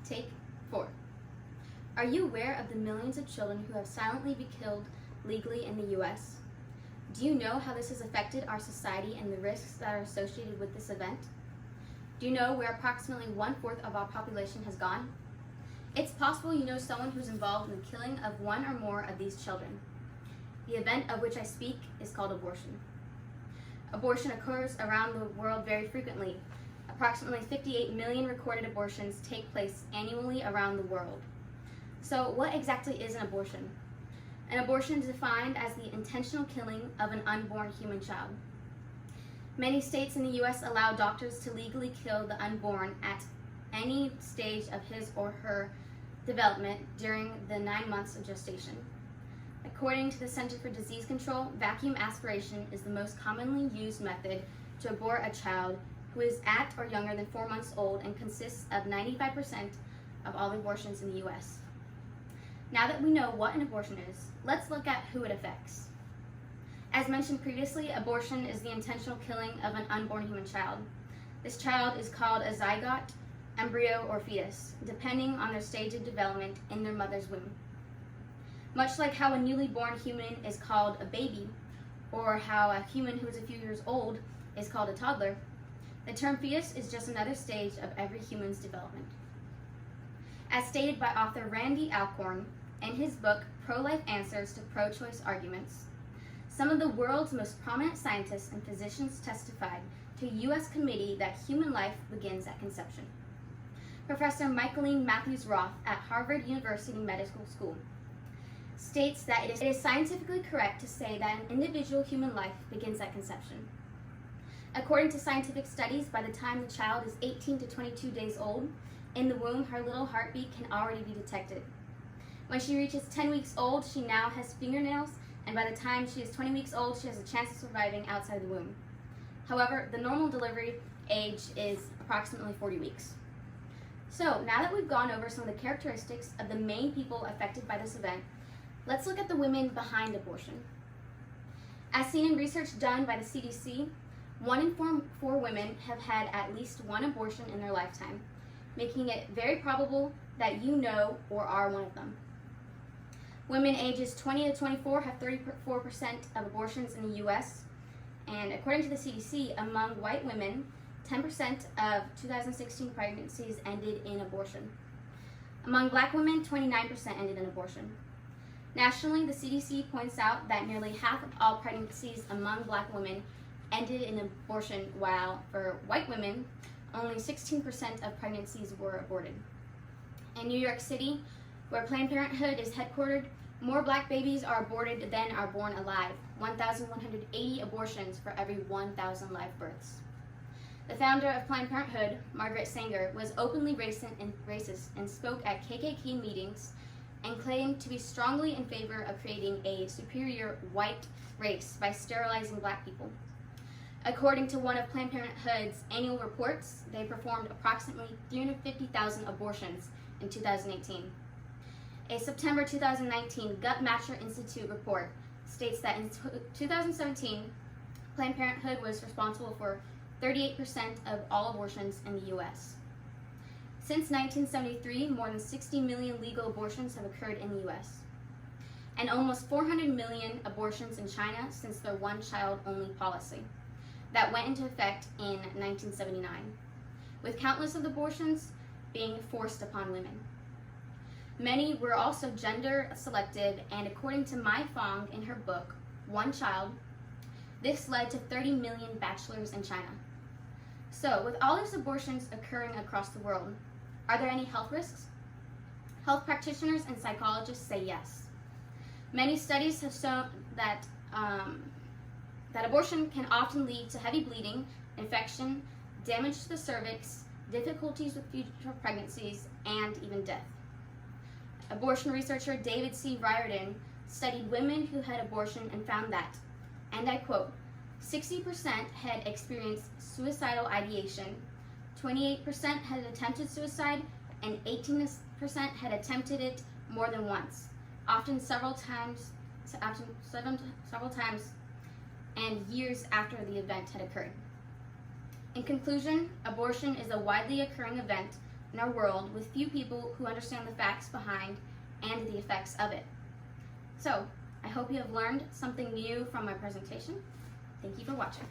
Take 4. Are you aware of the millions of children who have silently been killed legally in the U.S.? Do you know how this has affected our society and the risks that are associated with this event? Do you know where approximately 1/4 of our population has gone? It's possible you know someone who's involved in the killing of one or more of these children. The event of which I speak is called abortion. Abortion occurs around the world very frequently. Approximately 58 million recorded abortions take place annually around the world. So what exactly is an abortion? An abortion is defined as the intentional killing of an unborn human child. Many states in the U.S. allow doctors to legally kill the unborn at any stage of his or her development during the 9 months of gestation. According to the Center for Disease Control, vacuum aspiration is the most commonly used method to abort a child who is at or younger than 4 months old and consists of 95% of all abortions in the U.S. Now that we know what an abortion is, let's look at who it affects. As mentioned previously, abortion is the intentional killing of an unborn human child. This child is called a zygote, embryo, or fetus, depending on their stage of development in their mother's womb. Much like how a newly born human is called a baby, or how a human who is a few years old is called a toddler, the term fetus is just another stage of every human's development. As stated by author Randy Alcorn in his book, Pro-Life Answers to Pro-Choice Arguments, some of the world's most prominent scientists and physicians testified to a U.S. committee that human life begins at conception. Professor Michaeline Matthews-Roth at Harvard University Medical School states that it is scientifically correct to say that an individual human life begins at conception. According to scientific studies, by the time the child is 18 to 22 days old, in the womb, her little heartbeat can already be detected. When she reaches 10 weeks old, she now has fingernails, and by the time she is 20 weeks old, she has a chance of surviving outside the womb. However, the normal delivery age is approximately 40 weeks. So, now that we've gone over some of the characteristics of the main people affected by this event, let's look at the women behind abortion. As seen in research done by the CDC, 1 in 4 women have had at least one abortion in their lifetime, making it very probable that you know or are one of them. Women ages 20 to 24 have 34% of abortions in the U.S., and according to the CDC, among white women, 10% of 2016 pregnancies ended in abortion. Among black women, 29% ended in abortion. Nationally, the CDC points out that nearly half of all pregnancies among black women ended in abortion, while for white women, only 16% of pregnancies were aborted. In New York City, where Planned Parenthood is headquartered, more black babies are aborted than are born alive, 1,180 abortions for every 1,000 live births. The founder of Planned Parenthood, Margaret Sanger, was openly racist and spoke at KKK meetings and claimed to be strongly in favor of creating a superior white race by sterilizing black people. According to one of Planned Parenthood's annual reports, they performed approximately 350,000 abortions in 2018. A September 2019 Guttmacher Institute report states that in 2017, Planned Parenthood was responsible for 38% of all abortions in the U.S. Since 1973, more than 60 million legal abortions have occurred in the U.S., and almost 400 million abortions in China since their one-child-only policy that went into effect in 1979, with countless of the abortions being forced upon women. Many were also gender selective, and according to Mai Fong in her book, One Child, this led to 30 million bachelors in China. So, with all these abortions occurring across the world, are there any health risks? Health practitioners and psychologists say yes. Many studies have shown that abortion can often lead to heavy bleeding, infection, damage to the cervix, difficulties with future pregnancies, and even death. Abortion researcher David C. Riordan studied women who had abortion and found that, and I quote, 60% had experienced suicidal ideation, 28% had attempted suicide, and 18% had attempted it more than once, often several times, and years after the event had occurred. In conclusion, abortion is a widely occurring event in our world with few people who understand the facts behind and the effects of it. So, I hope you have learned something new from my presentation. Thank you for watching.